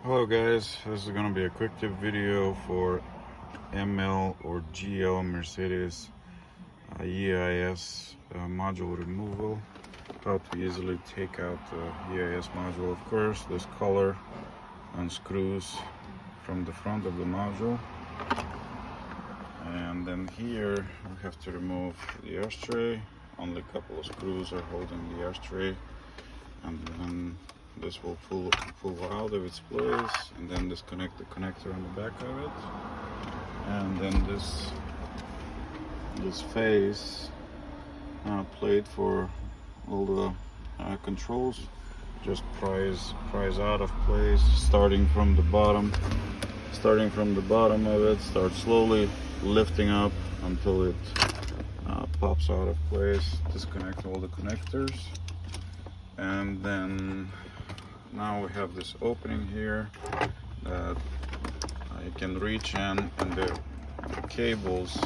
Hello guys, this is going to be a quick tip video for ML or GL Mercedes EIS module removal. How to easily take out the EIS module. Of course, this collar unscrews from the front of the module, and then here we have to remove the ashtray. Only a couple of screws are holding the ashtray, and then this will pull out of its place, and then disconnect the connector on the back of it, and then this face plate for all the controls just pries out of place, starting from the bottom of it. Start slowly lifting up until it pops out of place. Disconnect all the connectors, and then now we have this opening here that you can reach in, and the cables,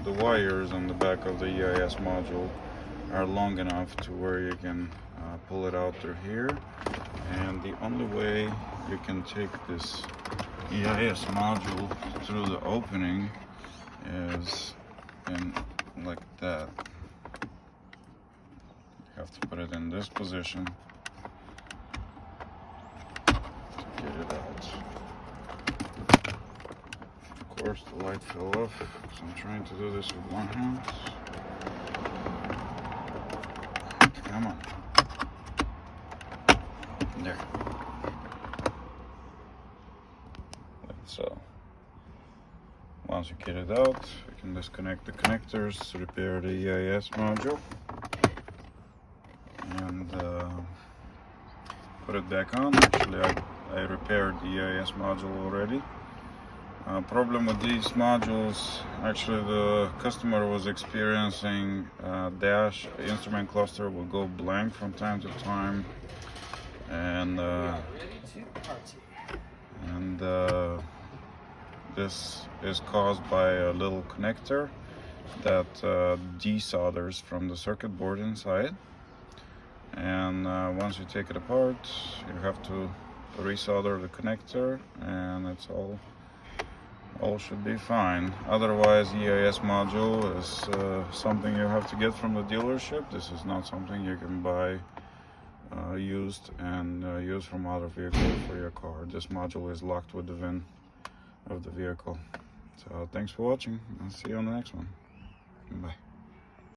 the wires on the back of the EIS module are long enough to where you can pull it out through here. And the only way you can take this EIS module through the opening is in like that. You have to put it in this position. Get it out. Of course, the light fell off, so I'm trying to do this with one hand. Come on. There. Like so. Once you get it out, you can disconnect the connectors to repair the EIS module and put it back on. Actually, I repaired the EIS module already. Problem with these modules, actually the customer was experiencing dash instrument cluster will go blank from time to time, and this is caused by a little connector that desolders from the circuit board inside. And once you take it apart, you have to resolder the connector, and it's all should be fine. Otherwise, EIS module is something you have to get from the dealership. This is not something you can buy used and use from other vehicle for your car. This module is locked with the VIN of the vehicle. So thanks for watching. I'll see you on the next one. Bye.